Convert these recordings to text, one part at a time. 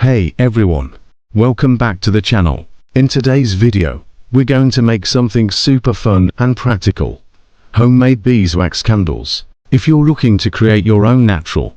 Hey everyone, welcome back to the channel. In today's video, we're going to make something super fun and practical. Homemade beeswax candles. If you're looking to create your own natural,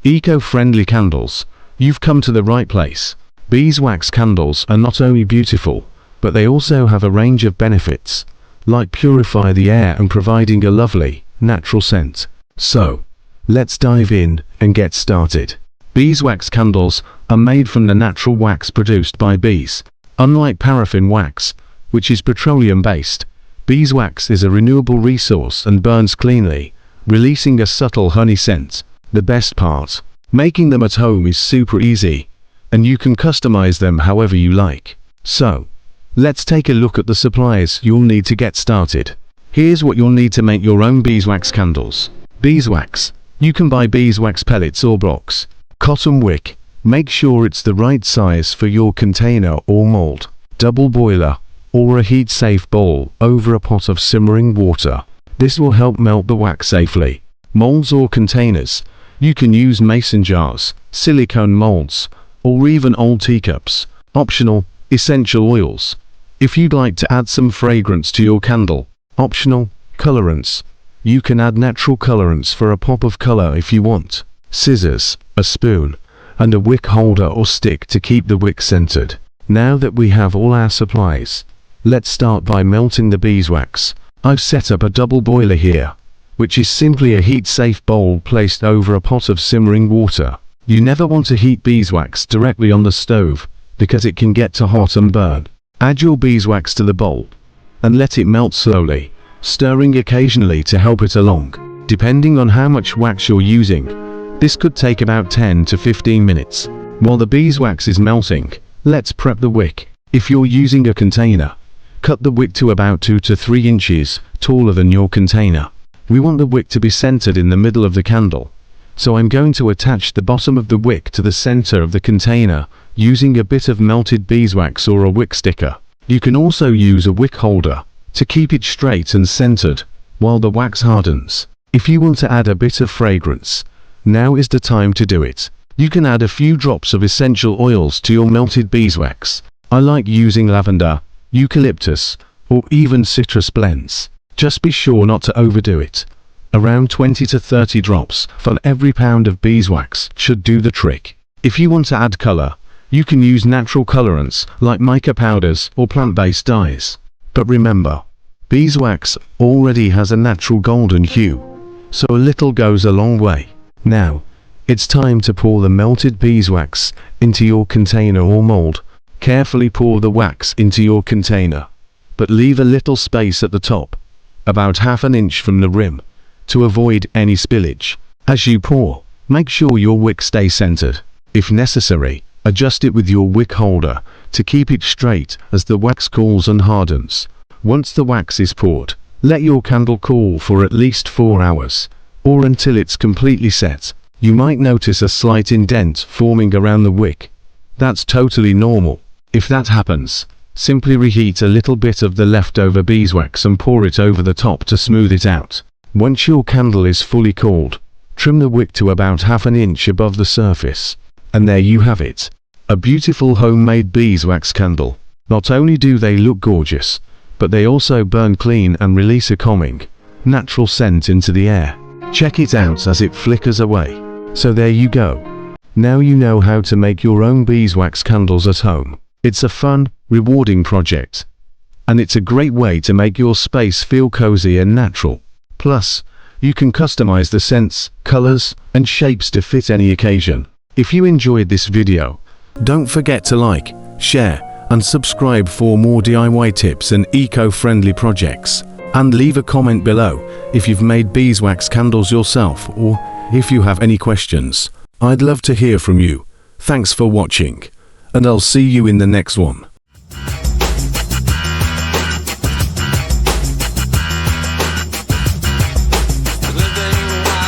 eco-friendly candles, you've come to the right place. Beeswax candles are not only beautiful, but they also have a range of benefits, like purify the air and providing a lovely, natural scent. So, let's dive in and get started. Beeswax candles are made from the natural wax produced by bees. Unlike paraffin wax, which is petroleum-based, beeswax is a renewable resource and burns cleanly, releasing a subtle honey scent. The best part, making them at home is super easy, and you can customize them however you like. So, let's take a look at the supplies you'll need to get started. Here's what you'll need to make your own beeswax candles. Beeswax. You can buy beeswax pellets or blocks. Cotton wick. Make sure it's the right size for your container or mold. Double boiler, or a heat-safe bowl over a pot of simmering water. This will help melt the wax safely. Molds or containers. You can use mason jars, silicone molds, or even old teacups. Optional, essential oils. If you'd like to add some fragrance to your candle. Optional, colorants. You can add natural colorants for a pop of color if you want. Scissors, a spoon, and a wick holder or stick to keep the wick centered. Now that we have all our supplies, let's start by melting the beeswax. I've set up a double boiler here, which is simply a heat-safe bowl placed over a pot of simmering water. You never want to heat beeswax directly on the stove, because it can get too hot and burn. Add your beeswax to the bowl, and let it melt slowly, stirring occasionally to help it along. Depending on how much wax you're using, this could take about 10 to 15 minutes. While the beeswax is melting, let's prep the wick. If you're using a container, cut the wick to about 2 to 3 inches taller than your container. We want the wick to be centered in the middle of the candle, so I'm going to attach the bottom of the wick to the center of the container using a bit of melted beeswax or a wick sticker. You can also use a wick holder to keep it straight and centered while the wax hardens. If you want to add a bit of fragrance, now is the time to do it. You can add a few drops of essential oils to your melted beeswax. I like using lavender, eucalyptus, or even citrus blends. Just be sure not to overdo it. Around 20 to 30 drops for every pound of beeswax should do the trick. If you want to add color, you can use natural colorants like mica powders or plant-based dyes. But remember, beeswax already has a natural golden hue, so a little goes a long way. Now, it's time to pour the melted beeswax into your container or mold. Carefully pour the wax into your container, but leave a little space at the top, about half an inch from the rim, to avoid any spillage. As you pour, make sure your wick stays centered. If necessary, adjust it with your wick holder to keep it straight as the wax cools and hardens. Once the wax is poured, let your candle cool for at least 4 hours, or until it's completely set. You might notice a slight indent forming around the wick. That's totally normal. If that happens, simply reheat a little bit of the leftover beeswax and pour it over the top to smooth it out. Once your candle is fully cooled, trim the wick to about half an inch above the surface. And there you have it. A beautiful homemade beeswax candle. Not only do they look gorgeous, but they also burn clean and release a calming, natural scent into the air. Check it out as it flickers away. So there you go. Now you know how to make your own beeswax candles at home. It's a fun, rewarding project, and it's a great way to make your space feel cozy and natural. Plus, you can customize the scents, colors, and shapes to fit any occasion. If you enjoyed this video, don't forget to like, share, and subscribe for more DIY tips and eco-friendly projects. And leave a comment below if you've made beeswax candles yourself, or if you have any questions. I'd love to hear from you. Thanks for watching, and I'll see you in the next one.